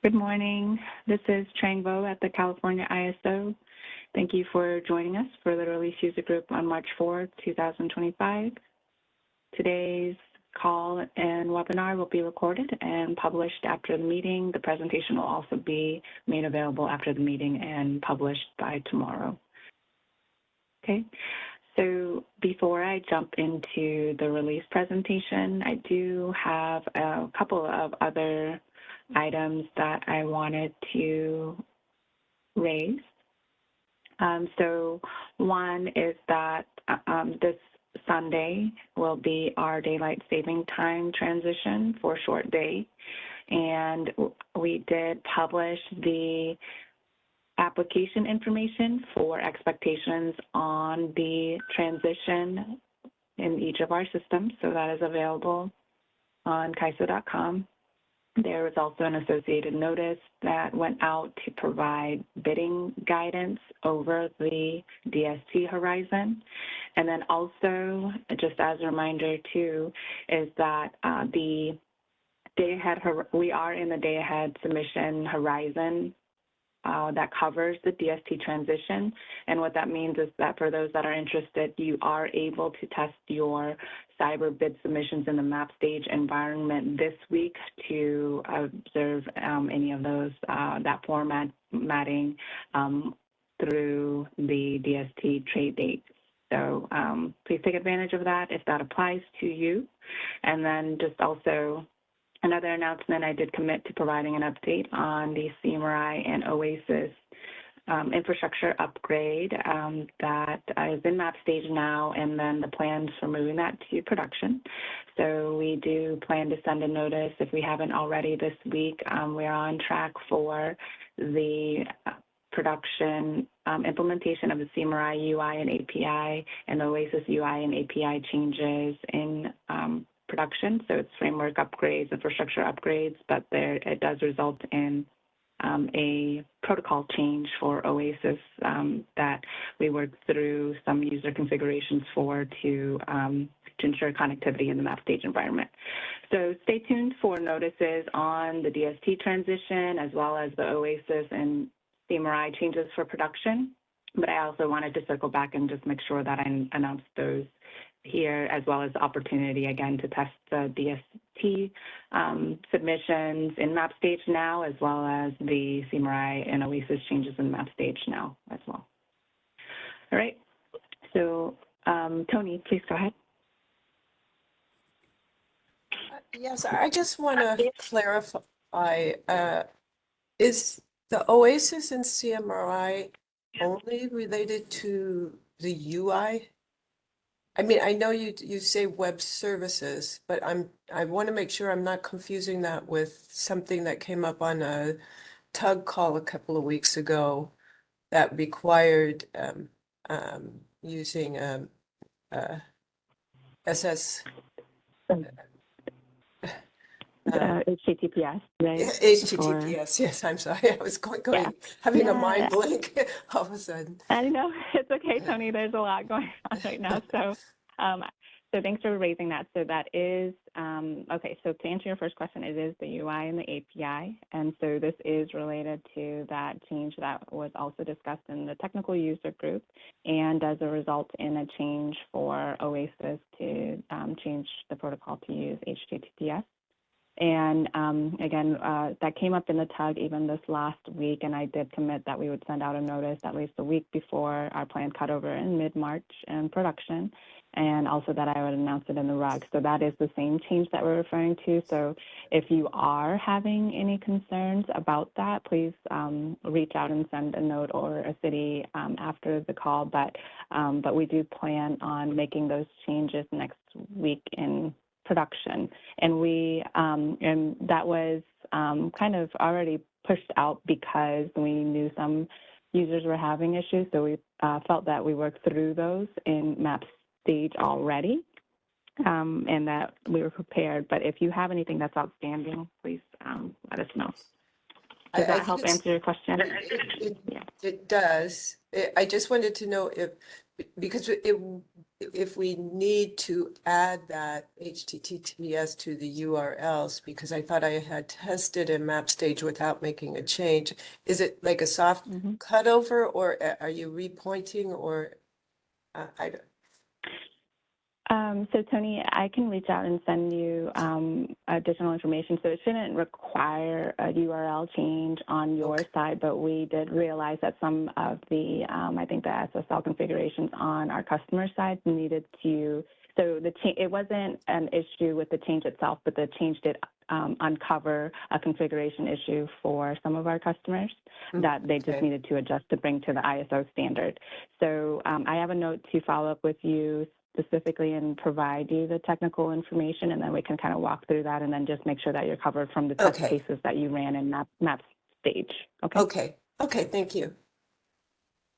Good morning. This is Trang Vo at the California ISO. Thank you for joining us for the Release User Group on March 4, 2025. Today's call and webinar will be recorded and published after the meeting. The presentation will also be made available after the meeting and published by tomorrow. Okay. So before I jump into the release presentation, I do have a couple of other items that I wanted to raise. So one is that this Sunday will be our daylight saving time transition for a short day. And we did publish the application information for expectations on the transition in each of our systems. So that is available on kaiso.com. There was also an associated notice that went out to provide bidding guidance over the DST horizon. And then also, just as a reminder too, is that the day ahead, we are in the day ahead submission horizon that covers the DST transition. And what that means is that for those that are interested, you are able to test your cyber bid submissions in the map stage environment this week to observe any of those, that formatting through the DST trade date. So please take advantage of that if that applies to you. And then just also, another announcement, I did commit to providing an update on the CMRI and OASIS infrastructure upgrade that is in map stage now, and then the plans for moving that to production. So we do plan to send a notice if we haven't already this week. We are on track for the production implementation of the CMRI UI and API and the OASIS UI and API changes in production. So it's framework upgrades, infrastructure upgrades, but it does result in a protocol change for OASIS that we worked through some user configurations for to ensure connectivity in the map stage environment. So stay tuned for notices on the DST transition as well as the OASIS and CMRI changes for production. But I also wanted to circle back and just make sure that I announced those here, as well as the opportunity again to test the DST submissions in map stage now, as well as the CMRI and OASIS changes in map stage now as well. All right, so Tony, please go ahead. Yes, I just want to clarify, is the OASIS and CMRI only related to the UI? I mean, I know you say web services, but I want to make sure I'm not confusing that with something that came up on a TUG call a couple of weeks ago that required using SS. HTTPS, right? HTTPS, yes, I'm sorry. I was having a mind blank all of a sudden. I know, it's okay, Tony. There's a lot going on right now. So, so thanks for raising that. So that is, okay, so to answer your first question, it is the UI and the API. And so this is related to that change that was also discussed in the technical user group and as a result in a change for OASIS to change the protocol to use HTTPS. And again, that came up in the TUG even this last week, and I did commit that we would send out a notice at least a week before our planned cutover in mid-March in production, and also that I would announce it in the RUG. So that is the same change that we're referring to. So if you are having any concerns about that, please reach out and send a note or a city after the call. But we do plan on making those changes next week in production, and and that was kind of already pushed out because we knew some users were having issues, so we felt that we worked through those in map stage already, and that we were prepared. But if you have anything that's outstanding, please let us know. Does that help answer your question? It does. I just wanted to know if, because if we need to add that HTTPS to the URLs, because I thought I had tested in MapStage without making a change. Is it like a soft Mhm. cutover, or are you repointing, or I don't- So Tony, I can reach out and send you additional information. So it shouldn't require a URL change on your okay. side, but we did realize that some of the, I think the SSL configurations on our customer side needed to, so it wasn't an issue with the change itself, but the change did uncover a configuration issue for some of our customers that they just Okay. needed to adjust to bring to the ISO standard. So I have a note to follow up with you specifically and provide you the technical information, and then we can kind of walk through that and then just make sure that you're covered from the test Okay. cases that you ran in map stage. Okay? Okay. Okay. Thank you.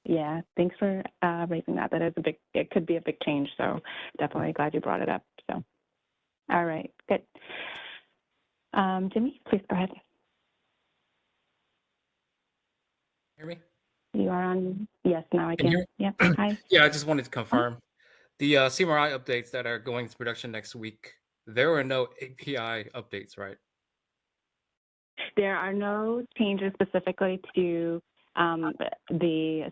Yeah, thanks for raising that. That is it could be a big change, so definitely glad you brought it up. So, all right, good. Jimmy, please go ahead. Hear me? You are on. Yes, now I Can you can. hear Yep. me? Hi. Yeah, I just wanted to confirm the CMRI updates that are going to production next week. There were no API updates, right? There are no changes specifically to the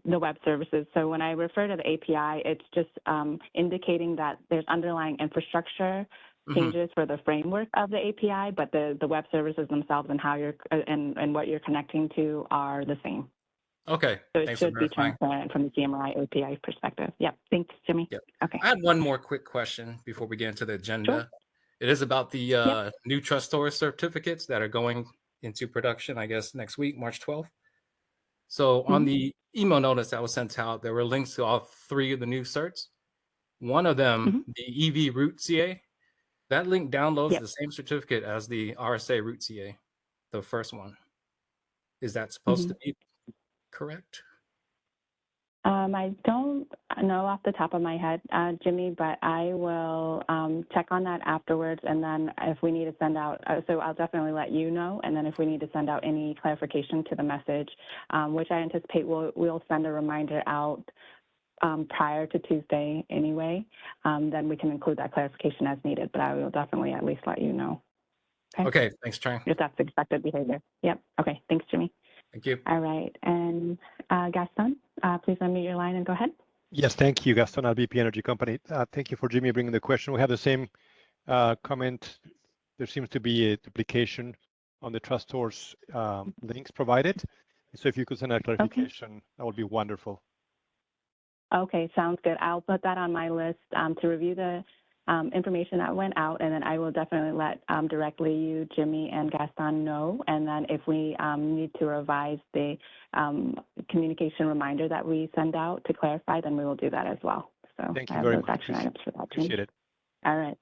web services. So when I refer to the API, it's just indicating that there's underlying infrastructure changes for the framework of the API, but the web services themselves and how you're and what you're connecting to are the same. Okay, So it thanks for should be verifying. transparent from the CMRI API perspective. Yep. Thanks, Jimmy. Yep. Okay. I had one more quick question before we get into the Sure. agenda. It is about the Yep. new trust store certificates that are going into production, I guess, next week, March 12th. So on Mhm. the email notice that was sent out, there were links to all three of the new certs. One of them, Mhm. the EV Root CA, that link downloads Yep. the same certificate as the RSA Root CA, the first one. Is that supposed Mhm. to be correct? I don't know off the top of my head, Jimmy, but I will check on that afterwards. And then if we need to send out, so I'll definitely let you know. And then if we need to send out any clarification to the message, which I anticipate we'll send a reminder out prior to Tuesday anyway, then we can include that clarification as needed. But I will definitely at least let you know. Okay. Okay, thanks, Trang. If that's expected behavior. Yep. Okay. Thanks, Jimmy. Thank you. All right. And Gaston, please unmute your line and go ahead. Yes, thank you, Gaston, LBP Energy Company. Thank you for Jimmy bringing the question. We have the same comment. There seems to be a duplication on the trust source links provided. So if you could send a clarification, that would be wonderful. Okay, sounds good. I'll put that on my list to review the information that went out, and then I will definitely let directly you, Jimmy, and Gaston know. And then if we need to revise the communication reminder that we send out to clarify, then we will do that as well. So Thank I you have very those much. action items for that. Appreciate it. All right,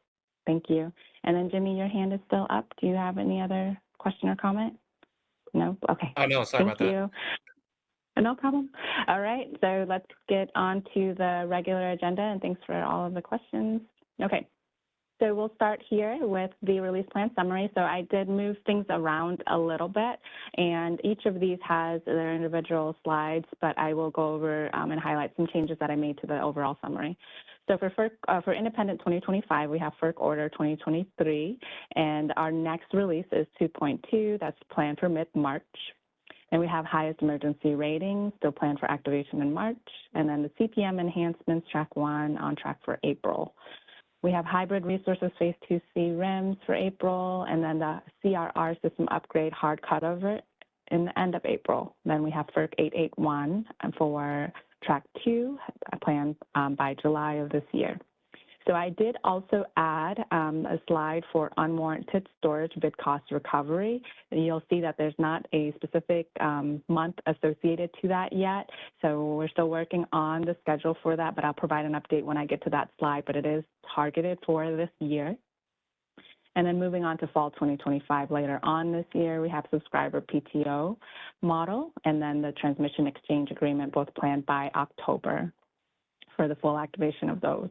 thank you. And then Jimmy, your hand is still up. Do you have any other question or comment? No? Okay. Oh, no, sorry about that. Thank you. No problem. All right, so let's get on to the regular agenda, and thanks for all of the questions. Okay, so we'll start here with the release plan summary. So I did move things around a little bit, and each of these has their individual slides, but I will go over and highlight some changes that I made to the overall summary. So for Independent 2025, we have FERC Order 2023, and our next release is 2.2. That's planned for mid-March. And we have highest emergency ratings, still planned for activation in March. And then the CPM enhancements, track 1, on track for April. We have hybrid resources phase 2C RIMS for April, and then the CRR system upgrade hard cutover in the end of April. Then we have FERC 881 for track 2, planned by July of this year. So I did also add a slide for unwarranted storage bid cost recovery. And you'll see that there's not a specific month associated to that yet. So we're still working on the schedule for that, but I'll provide an update when I get to that slide, but it is targeted for this year. And then moving on to fall 2025, later on this year, we have subscriber PTO model and then the transmission exchange agreement, both planned by October for the full activation of those.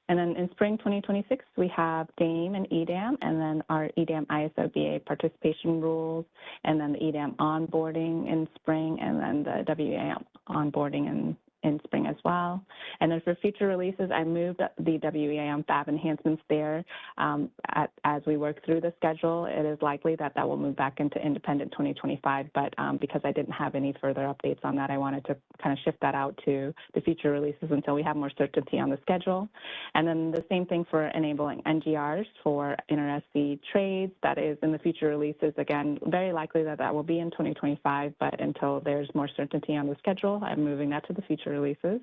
And then in spring 2026, we have DAME and EDAM, and then our EDAM ISOBA participation rules, and then the EDAM onboarding in spring, and then the WEAM onboarding in in spring as well. And then for future releases, I moved the WEAM fab enhancements there as we work through the schedule. It is likely that that will move back into independent 2025, but because I didn't have any further updates on that, I wanted to kind of shift that out to the future releases until we have more certainty on the schedule. And then the same thing for enabling NGRs for inter-SC trades. That is in the future releases. Again, very likely that that will be in 2025, but until there's more certainty on the schedule, I'm moving that to the future releases.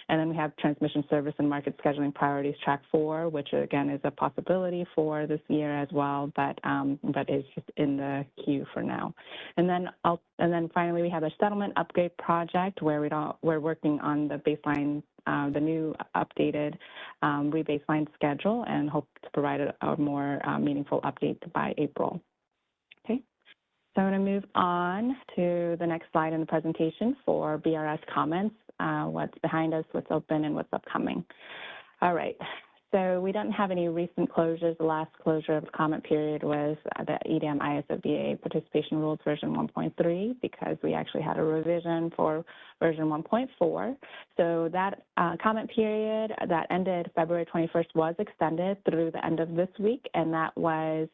And then we have transmission service and market scheduling priorities track 4, which again is a possibility for this year as well, but is just in the queue for now. And then finally we have a settlement upgrade project where we're working on the baseline, the new updated rebaseline schedule, and hope to provide a more meaningful update by April. Okay. So I'm going to move on to the next slide in the presentation for BRS comments, what's behind us, what's open, and what's upcoming. All right. So we don't have any recent closures. The last closure of the comment period was the EDM ISOBA participation rules version 1.3 because we actually had a revision for version 1.4. So that comment period that ended February 21st was extended through the end of this week, and that was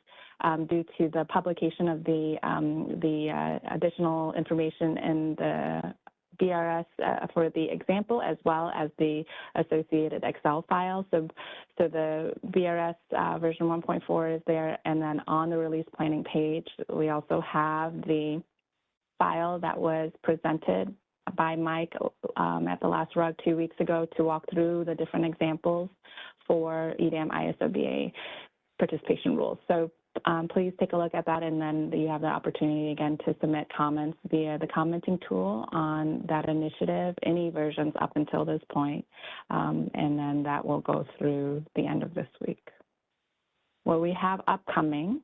due to the publication of the additional information in the BRS for the example, as well as the associated Excel file. So the BRS version 1.4 is there, and then on the release planning page, we also have the file that was presented by Mike at the last RUG 2 weeks ago to walk through the different examples for EDM ISOBA participation rules. So please take a look at that, and then you have the opportunity again to submit comments via the commenting tool on that initiative, any versions up until this point, and then that will go through the end of this week. What we have upcoming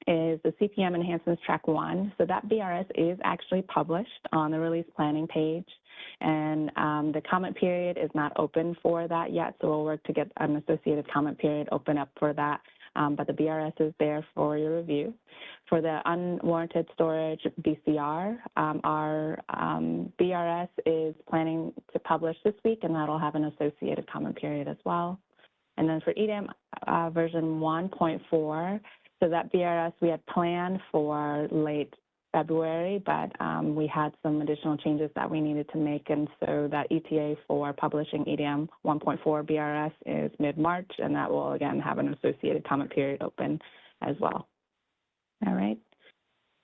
is the CPM Enhancements Track 1. So that BRS is actually published on the release planning page, and the comment period is not open for that yet, so we'll work to get an associated comment period open up for that. But the BRS is there for your review. For the unwarranted storage BCR, our BRS is planning to publish this week, and that'll have an associated comment period as well. And then for EDM version 1.4, so that BRS we had planned for late February, but we had some additional changes that we needed to make, and so that ETA for publishing EDM 1.4 BRS is mid-March, and that will again have an associated comment period open as well. All right,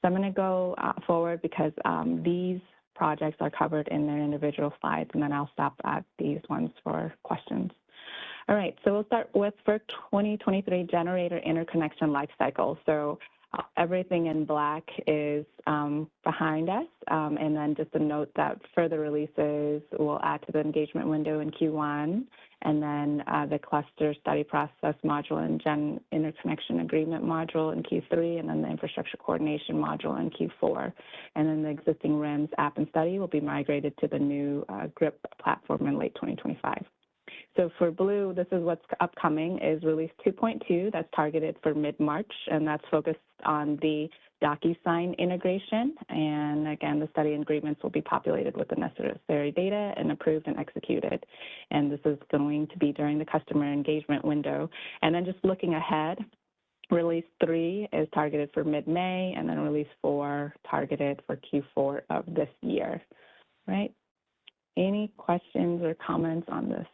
so I'm going to go forward because these projects are covered in their individual slides, and then I'll stop at these ones for questions. All right, so we'll start with for 2023 generator interconnection lifecycle. So everything in black is behind us, and then just a note that further releases will add to the engagement window in Q1, and then the cluster study process module and gen interconnection agreement module in Q3, and then the infrastructure coordination module in Q4. And then the existing RIMS app and study will be migrated to the new GRIP platform in late 2025. So for blue, this is what's upcoming is release 2.2 that's targeted for mid-March, and that's focused on the DocuSign integration. And again, the study agreements will be populated with the necessary data and approved and executed. And this is going to be during the customer engagement window. And then just looking ahead, release 3 is targeted for mid-May, and then release 4 targeted for Q4 of this year, right? Any questions or comments on this?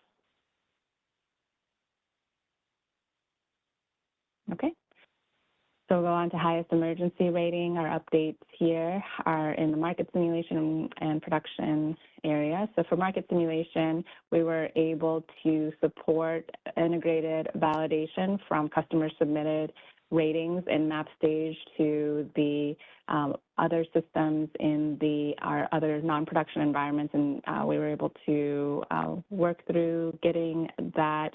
Okay, so we'll go on to highest emergency rating. Our updates here are in the market simulation and production area. So for market simulation, we were able to support integrated validation from customer submitted ratings in map stage to the other systems in our other non-production environments, and we were able to work through getting that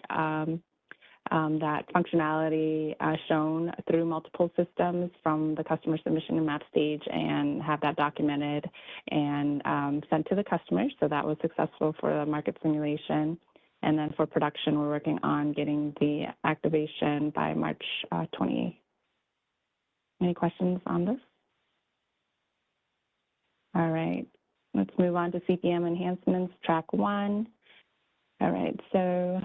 that functionality shown through multiple systems from the customer submission and map stage, and have that documented and sent to the customers. So that was successful for the market simulation. And then for production, we're working on getting the activation by March 20. Any questions on this? All right. let's move on to CPM enhancements, track 1. All right, so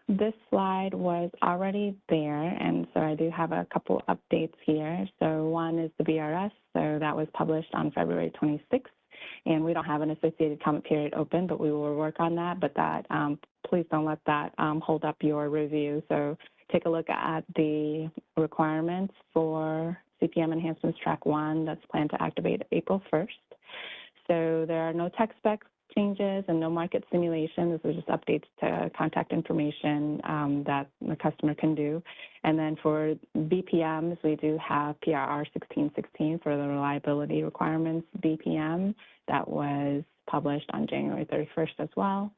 this slide was already there, and so I do have a couple updates here. So one is the BRS, so that was published on February 26th, and we don't have an associated comment period open, but we will work on that. But that, please don't let that hold up your review. So take a look at the requirements for CPM enhancements track 1 that's planned to activate April 1st. So there are no tech spec changes and no market simulation. This is just updates to contact information that the customer can do. And then for BPMs, we do have PRR 1616 for the reliability requirements BPM that was published on January 31st as well.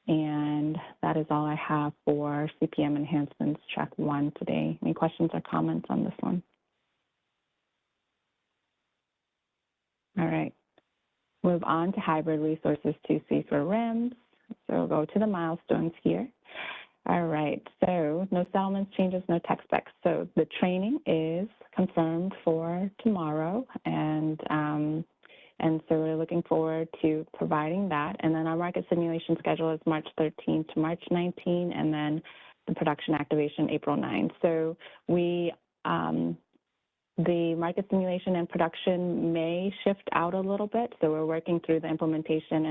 And that is all I have for CPM enhancements track 1 today. Any questions or comments on this one? All right. Move on to hybrid resources 2C for RIMS. So we'll go to the milestones here. All right, so no settlements, changes, no tech specs. So the training is confirmed for tomorrow, and so we're looking forward to providing that. And then our market simulation schedule is March 13 to March 19, and then the production activation April 9. So we the market simulation and production may shift out a little bit. So we're working through the implementation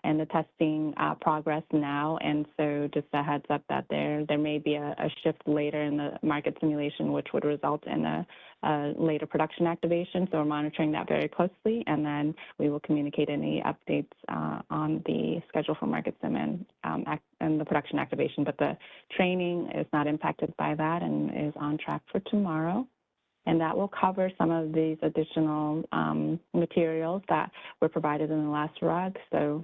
and the testing progress now. And so just a heads up that there may be a shift later in the market simulation, which would result in a later production activation. So we're monitoring that very closely. And then we will communicate any updates on the schedule for market sim and the production activation. But the training is not impacted by that and is on track for tomorrow. And that will cover some of these additional materials that were provided in the last rug. So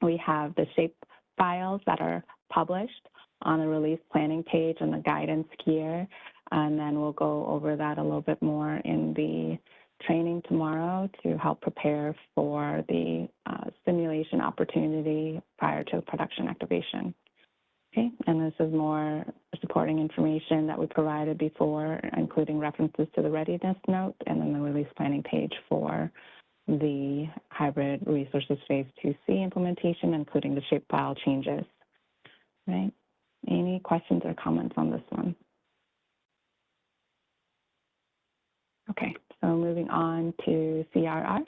we have the shape files that are published on the release planning page and the guidance here. And then we'll go over that a little bit more in the training tomorrow to help prepare for the simulation opportunity prior to production activation. Okay, and this is more supporting information that we provided before, including references to the readiness note and then the release planning page for the hybrid resources phase 2C implementation, including the shapefile changes. Right? Any questions or comments on this one? Okay, so moving on to CRR.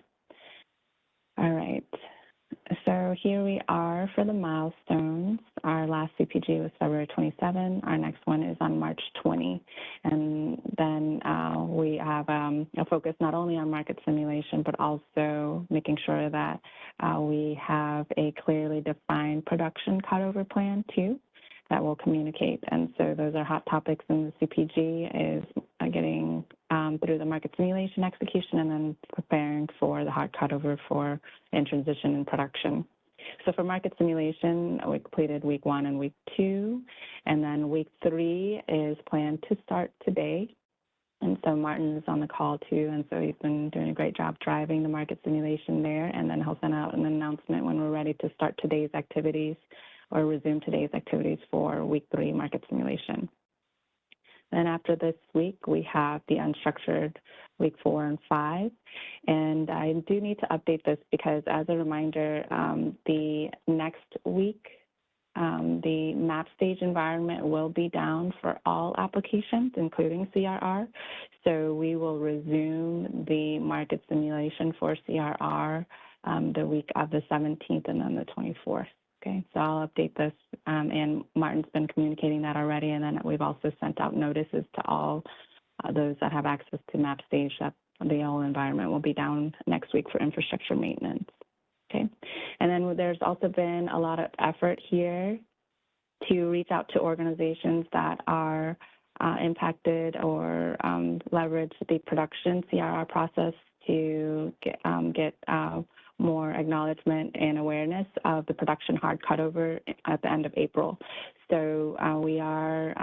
All right. So here we are for the milestones. Our last CPG was February 27. Our next one is on March 20. And then we have a focus not only on market simulation, but also making sure that we have a clearly defined production cutover plan too that will communicate. And so those are hot topics in the CPG is getting through the market simulation execution and then preparing for the hard cutover for in transition and production. So for market simulation, we completed week 1 and week 2, and then week 3 is planned to start today. And so Martin is on the call too, and so he's been doing a great job driving the market simulation there, and then he'll send out an announcement when we're ready to start today's activities or resume today's activities for week 3 market simulation. Then after this week, we have the unstructured week 4 and 5. And I do need to update this because as a reminder, the next week, the map stage environment will be down for all applications, including CRR. So we will resume the market simulation for CRR the week of the 17th and then the 24th. Okay, so I'll update this, and Martin's been communicating that already, and then we've also sent out notices to all those that have access to MapStage that the whole environment will be down next week for infrastructure maintenance. Okay, and then there's also been a lot of effort here to reach out to organizations that are impacted or leverage the production CRR process to get more acknowledgement and awareness of the production hard cutover at the end of April. So we are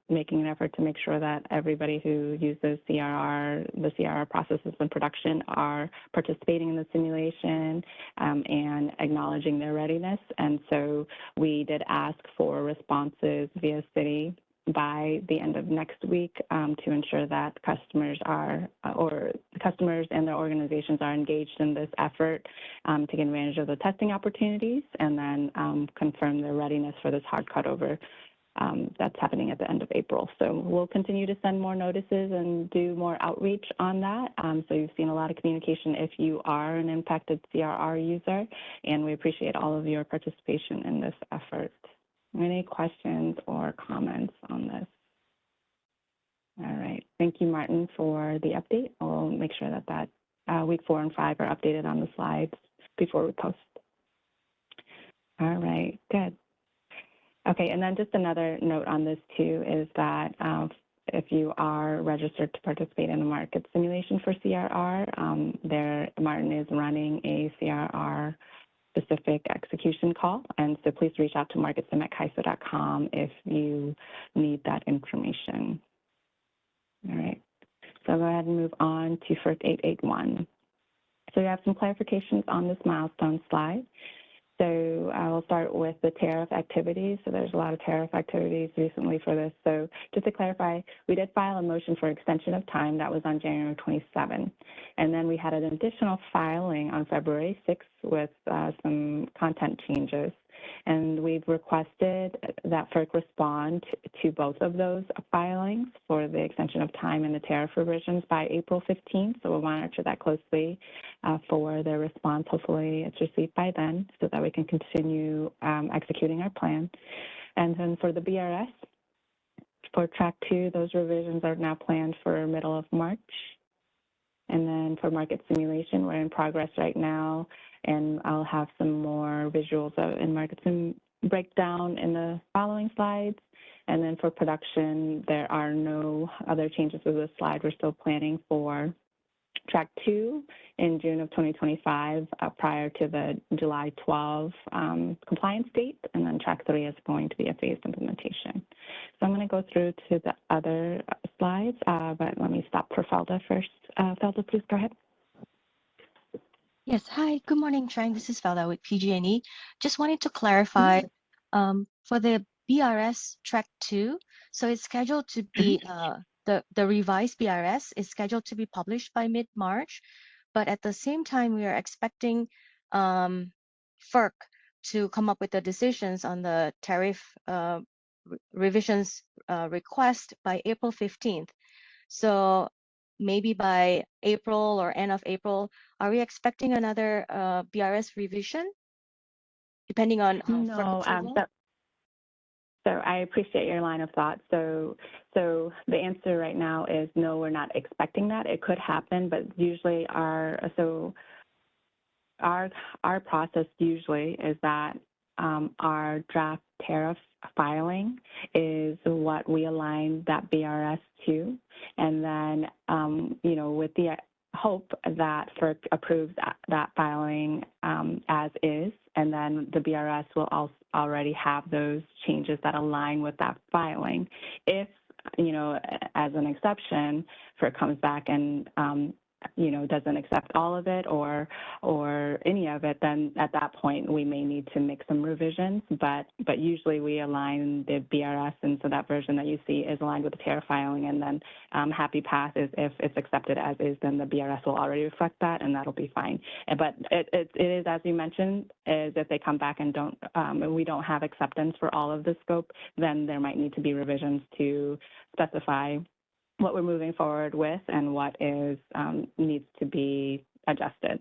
making an effort to make sure that everybody who uses the CRR processes in production are participating in the simulation and acknowledging their readiness. And so we did ask for responses via city by the end of next week to ensure that customers are, or customers and their organizations are engaged in this effort to take advantage of the testing opportunities, and then confirm their readiness for this hard cutover that's happening at the end of April. So we'll continue to send more notices and do more outreach on that. So you've seen a lot of communication if you are an impacted CRR user, and we appreciate all of your participation in this effort. Any questions or comments on this? All right, thank you, Martin, for the update. I'll make sure that week 4 and 5 are updated on the slides before we post. All right, good. Okay, and then just another note on this too is that if you are registered to participate in a market simulation for CRR, Martin is running a CRR specific execution call, and so please reach out to marketsim@CAISO.com if you need that information. All right, so I'll go ahead and move on to FERC 881. So we have some clarifications on this milestone slide. So I will start with the tariff activities. So there's a lot of tariff activities recently for this. So just to clarify, we did file a motion for extension of time. That was on January 27. And then we had an additional filing on February 6th with some content changes. And we've requested that FERC respond to both of those filings for the extension of time and the tariff revisions by April 15th. So we'll monitor that closely for their response. Hopefully it's received by then so that we can continue executing our plan. And then for the BRS, for track 2, those revisions are now planned for middle of March. And then for market simulation, we're in progress right now, and I'll have some more visuals in market sim breakdown in the following slides. And then for production, there are no other changes to this slide. We're still planning for track 2 in June of 2025 prior to the July 12 compliance date, and then track 3 is going to be a phased implementation. So I'm going to go through to the other slides, but let me stop for Felda first. Felda, please go ahead. Yes, hi, good morning, Trang. This is Felda with PG&E. Just wanted to clarify for the BRS track 2, so it's scheduled to be the revised BRS is scheduled to be published by mid-March, but at the same time, we are expecting FERC to come up with the decisions on the tariff revisions request by April 15th. So maybe by April or end of April, are we expecting another BRS revision, depending on FERC approval? So I appreciate your line of thought. So the answer right now is no, we're not expecting that. It could happen, but usually our process usually is that our draft tariff filing is what we align that BRS to, and then with the hope that FERC approves that filing as is, and then the BRS will also already have those changes that align with that filing. If, as an exception, FERC comes back and doesn't accept all of it or any of it, then at that point we may need to make some revisions. But usually we align the BRS, and so that version that you see is aligned with the tariff filing. And then happy path is if it's accepted as is, then the BRS will already reflect that, and that'll be fine. But it is, as you mentioned, is if they come back and we don't have acceptance for all of the scope, then there might need to be revisions to specify what we're moving forward with and what is needs to be adjusted.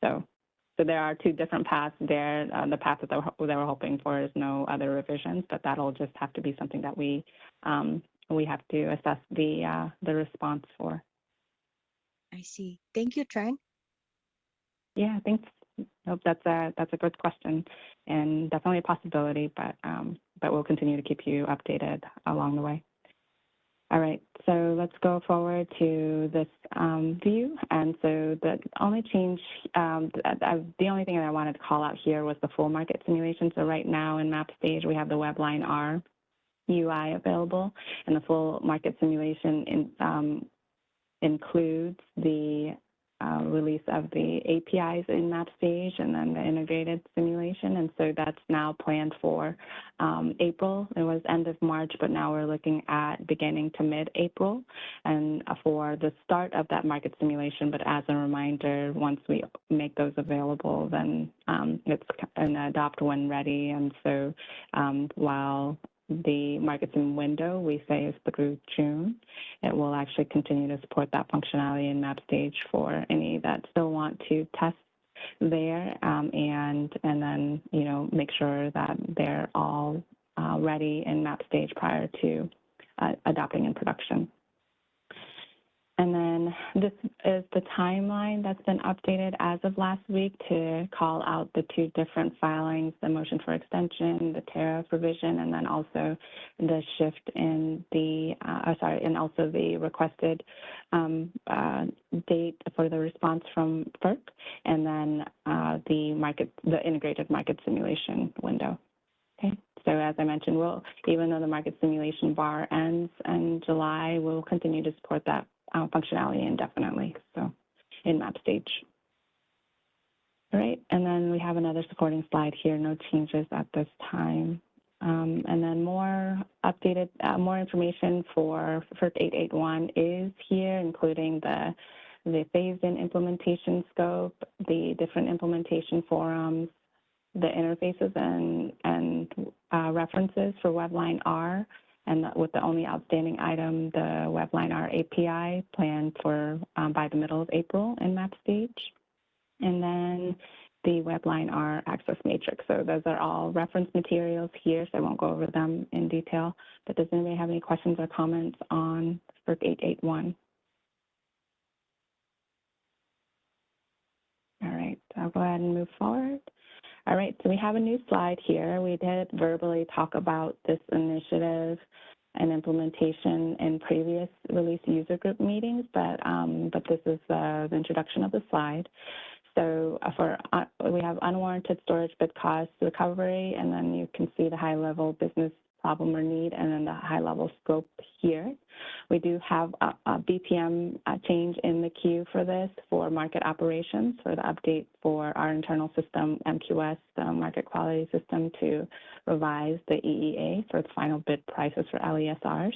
So there are 2 different paths there. The path that we're hoping for is no other revisions, but that'll just have to be something that we have to assess the response for. I see. Thank you, Trang. Yeah, thanks. Hope that's a good question and definitely a possibility, but we'll continue to keep you updated along the way. All right, so let's go forward to this view. And so the only change, the only thing that I wanted to call out here was the full market simulation. So right now in map stage, we have the WebLine R UI available, and the full market simulation includes the release of the APIs in MapStage and then the integrated simulation. And so that's now planned for April. It was end of March, but now we're looking at beginning to mid-April and for the start of that market simulation. But as a reminder, once we make those available, then it's an adopt when ready. And so while the market sim window, we say, is through June, it will actually continue to support that functionality in MapStage for any that still want to test there, and then, you know, make sure that they're all ready in MapStage prior to adopting in production. And then this is the timeline that's been updated as of last week to call out the two different filings, the motion for extension, the tariff revision, and then also the shift in the, and also the requested date for the response from FERC, and then the integrated market simulation window. Okay, so as I mentioned, even though the market simulation bar ends in July, we'll continue to support that functionality indefinitely, so in MapStage. All right, and then we have another supporting slide here, no changes at this time. And then more updated, more information for FERC 881 is here, including the phased-in implementation scope, the different implementation forums, the interfaces and references for WebLine R, and with the only outstanding item, the WebLine R API planned for by the middle of April in MapStage, and then the WebLine R access matrix. So those are all reference materials here, so I won't go over them in detail. But does anybody have any questions or comments on FERC 881? All right, so I'll go ahead and move forward. All right, so we have a new slide here. We did verbally talk about this initiative and implementation in previous release user group meetings, but this is the introduction of the slide. So we have unwarranted storage bit cost recovery, and then you can see the high-level business problem or need, and then the high-level scope here. We do have a BPM change in the queue for this for market operations, for the update for our internal system, MQS, the market quality system, to revise the EEA for the final bid prices for LESRs.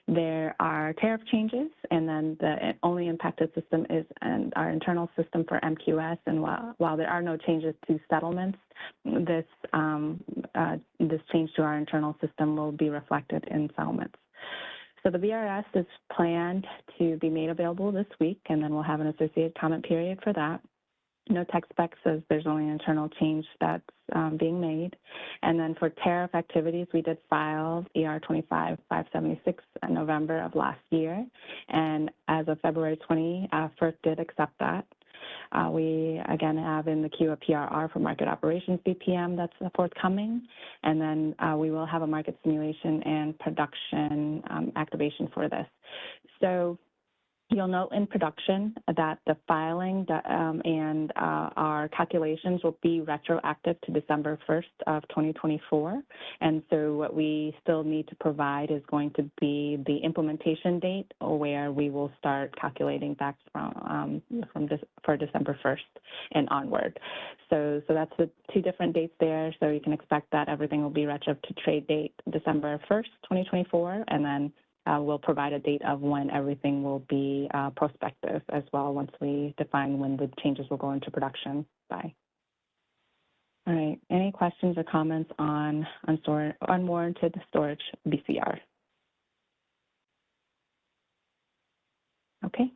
There are tariff changes, and then the only impacted system is our internal system for MQS. And while there are no changes to settlements, this change to our internal system will be reflected in settlements. So the BRS is planned to be made available this week, and then we'll have an associated comment period for that. No text spec says there's only an internal change that's being made. And then for tariff activities, we did file ER 25-576 in November of last year. And as of February 20, FERC did accept that. We, again, have in the queue a PRR for market operations BPM that's forthcoming. And then we will have a market simulation and production activation for this. So you'll note in production that the filing and our calculations will be retroactive to December 1st of 2024. And so what we still need to provide is going to be the implementation date, where we will start calculating back for December 1st and onward. So that's the two different dates there. So you can expect that everything will be retro to trade date December 1st, 2024, and then we'll provide a date of when everything will be prospective as well, once we define when the changes will go into production by. All right, any questions or comments on unwarranted storage BCR? Okay,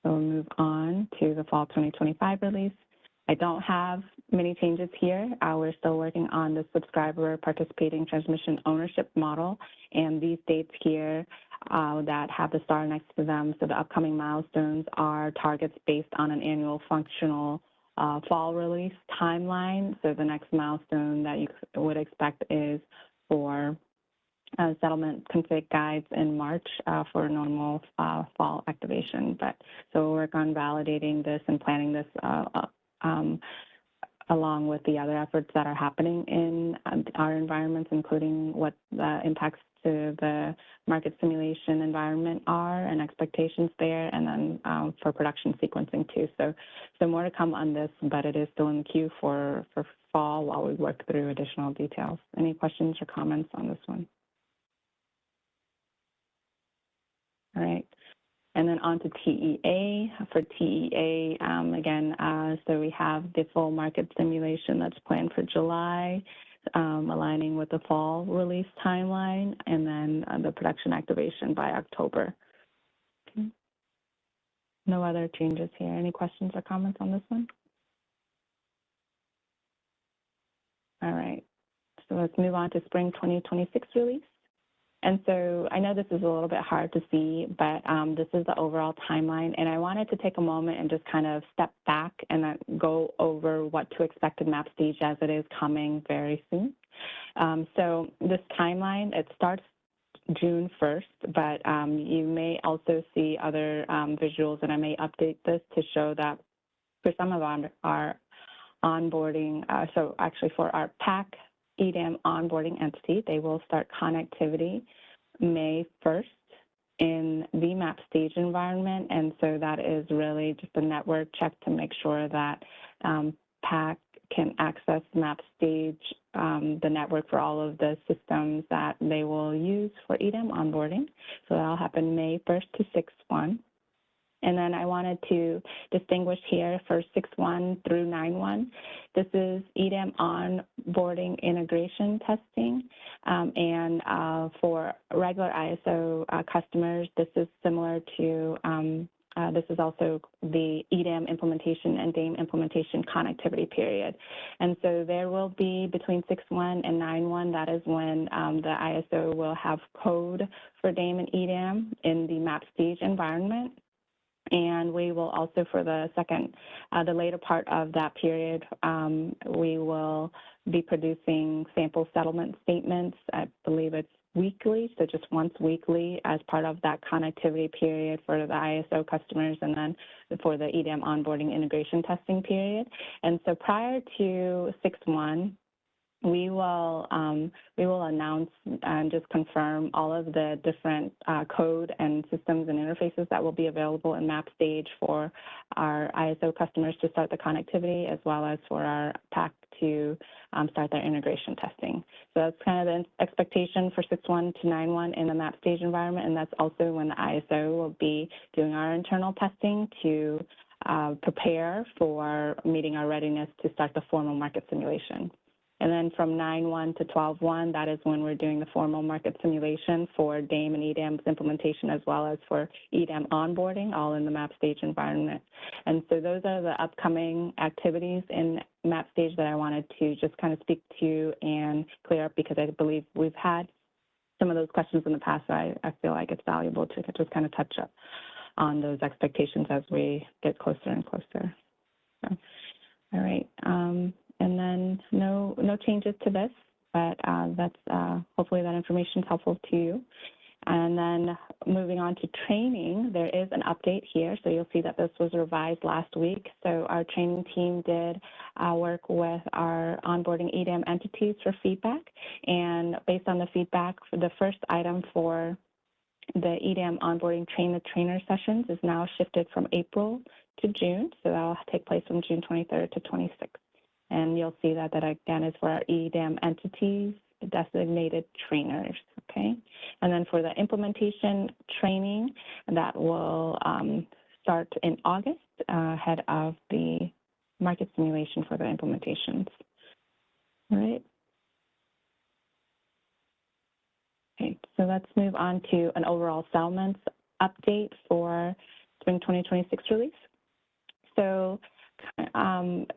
so we'll move on to the fall 2025 release. I don't have many changes here. We're still working on the subscriber participating transmission ownership model, and these dates here that have the star next to them. So the upcoming milestones are targets based on an annual functional fall release timeline. So the next milestone that you would expect is for settlement config guides in March for normal fall activation. So we'll work on validating this and planning this along with the other efforts that are happening in our environments, including what impacts to the market simulation environment are and expectations there, and then for production sequencing too. So more to come on this, but it is still in the queue for fall while we work through additional details. Any questions or comments on this one? All right. And then on to TEA. For TEA, again, so we have the full market simulation that's planned for July, aligning with the fall release timeline, and then the production activation by October. Okay. No other changes here. Any questions or comments on this one? All right. So let's move on to spring 2026 release. And so I know this is a little bit hard to see, but this is the overall timeline. And I wanted to take a moment and just kind of step back and then go over what to expect in MapStage as it is coming very soon. So this timeline, it starts June 1st, but you may also see other visuals, and I may update this to show that for some of our onboarding, so actually for our PAC EDAM onboarding entity, they will start connectivity May 1st in the MapStage environment. And so that is really just a network check to make sure that PAC can access MapStage, the network for all of the systems that they will use for EDAM onboarding. So that'll happen May 1st to 6/1. And then I wanted to distinguish here for 6/1 through 9/1. This is EDAM onboarding integration testing. And for regular ISO customers, this is similar to, this is also the EDAM implementation and DAME implementation connectivity period. And so there will be between 6/1 and 9/1, that is when the ISO will have code for DAME and EDAM in the MapStage environment. And we will also, for the the later part of that period, we will be producing sample settlement statements. I believe it's weekly, so just once weekly as part of that connectivity period for the ISO customers, and then for the EDAM onboarding integration testing period. And so prior to 6/1, we will announce and just confirm all of the different code and systems and interfaces that will be available in MapStage for our ISO customers to start the connectivity, as well as for our PAC to start their integration testing. So that's kind of the expectation for 6/1 to 9/1 in the MapStage environment, and that's also when the ISO will be doing our internal testing to prepare for meeting our readiness to start the formal market simulation. And then from 9/1 to 12/1, that is when we're doing the formal market simulation for DAME and EDAM's implementation, as well as for EDAM onboarding, all in the MapStage environment. And so those are the upcoming activities in MapStage that I wanted to just kind of speak to and clear up, because I believe we've had some of those questions in the past. So I feel like it's valuable to just kind of touch up on those expectations as we get closer and closer. So, all right. And then no changes to this, but that's hopefully that information is helpful to you. And then moving on to training, there is an update here. So you'll see that this was revised last week. So our training team did work with our onboarding EDAM entities for feedback. And based on the feedback, for the first item for the EDAM onboarding train-the-trainer sessions is now shifted from April to June. So that will take place from June 23rd to 26th. And you'll see that again is for our EDAM entities, designated trainers, okay? And then for the implementation training, that will start in August ahead of the market simulation for the implementations. All right. Okay, so let's move on to an overall settlements update for spring 2026 release. So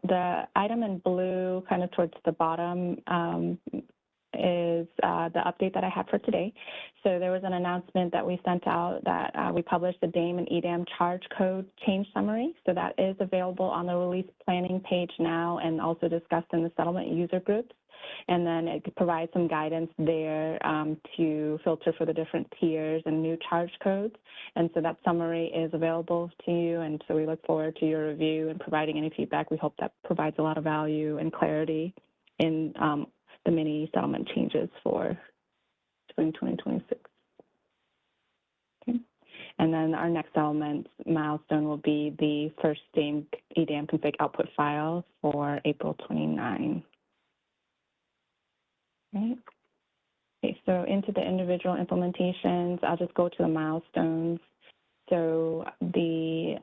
the item in blue, kind of towards the bottom, is the update that I have for today. So there was an announcement that we sent out that we published the DAME and EDAM charge code change summary. So that is available on the release planning page now, and also discussed in the settlement user groups. And then it provides some guidance there to filter for the different tiers and new charge codes. And so that summary is available to you. And so we look forward to your review and providing any feedback. We hope that provides a lot of value and clarity in the mini settlement changes for in 2026. Okay. And then our next settlement milestone will be the first EDAM config output file for April 29. Right. Okay, so into the individual implementations, I'll just go to the milestones. So the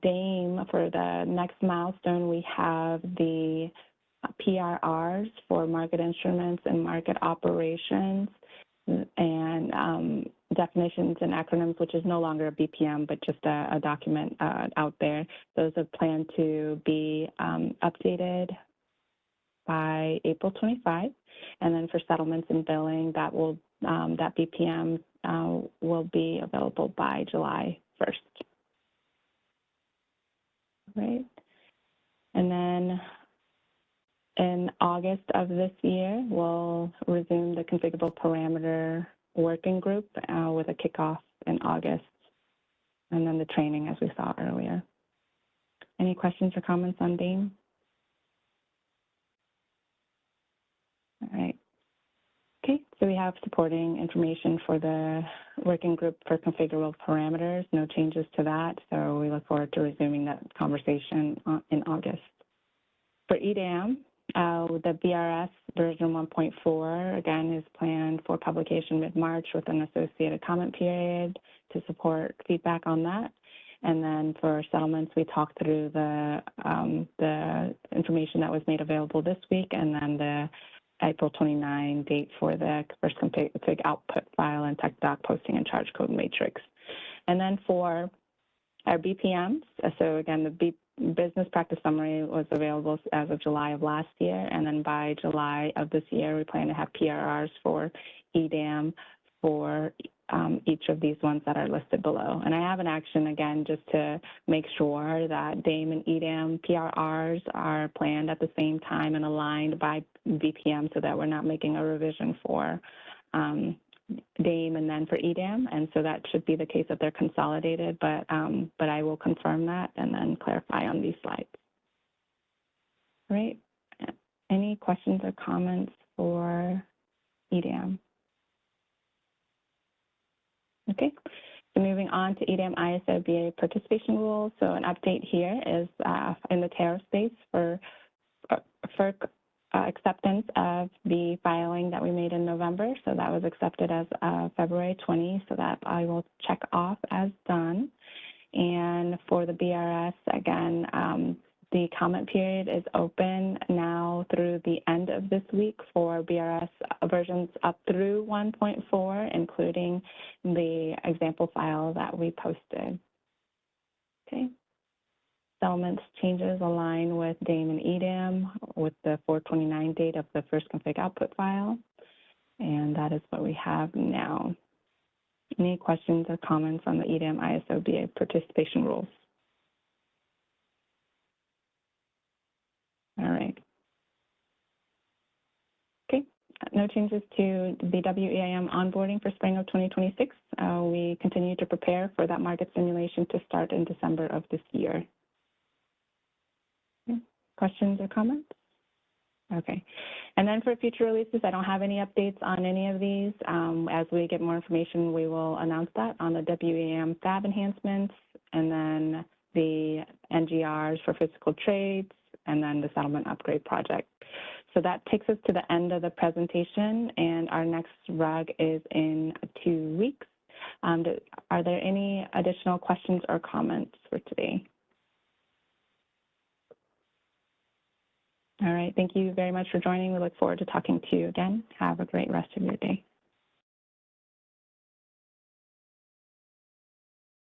DAME, for the next milestone, we have the PRRs for market instruments and market operations, and definitions and acronyms, which is no longer a BPM, but just a document out there. Those are planned to be updated by April 25. And then for settlements and billing, that will that BPM will be available by July 1st. Right. And then in August of this year, we'll resume the configurable parameter working group with a kickoff in August, and then the training as we saw earlier. Any questions or comments on DAME? All right. Okay, so we have supporting information for the working group for configurable parameters. No changes to that, so we look forward to resuming that conversation in August. For EDAM, the BRS version 1.4, again, is planned for publication mid-March with an associated comment period to support feedback on that. And then for settlements, we talked through the information that was made available this week, and then the April 29 date for the first config output file and tech doc posting and charge code matrix. And then for our BPMs, so again, the business practice summary was available as of July of last year, and then by July of this year, we plan to have PRRs for EDAM for each of these ones that are listed below. And I have an action, again, just to make sure that DAME and EDAM PRRs are planned at the same time and aligned by BPM so that we're not making a revision for DAME and then for EDAM. And so that should be the case that they're consolidated, but I will confirm that and then clarify on these slides. All right. Any questions or comments for EDAM? Okay, so moving on to EDAM ISO BA participation rules. So an update here is in the tariff space for FERC acceptance of the filing that we made in November. So that was accepted as February 20, so that I will check off as done. And for the BRS, again, the comment period is open now through the end of this week for BRS versions up through 1.4, including the example file that we posted. Okay. Settlements changes align with DAME and EDAM with the 4/29 date of the first config output file. And that is what we have now. Any questions or comments on the EDAM ISO BA participation rules? All right. Okay, no changes to the WEAM onboarding for spring of 2026. We continue to prepare for that market simulation to start in December of this year. Okay. Questions or comments? Okay, and then for future releases, I don't have any updates on any of these. As we get more information, we will announce that on the WEAM fab enhancements, and then the NGRs for physical trades, and then the settlement upgrade project. So that takes us to the end of the presentation, and our next RUG is in 2 weeks. Are there any additional questions or comments for today? All right, thank you very much for joining. We look forward to talking to you again. Have a great rest of your day.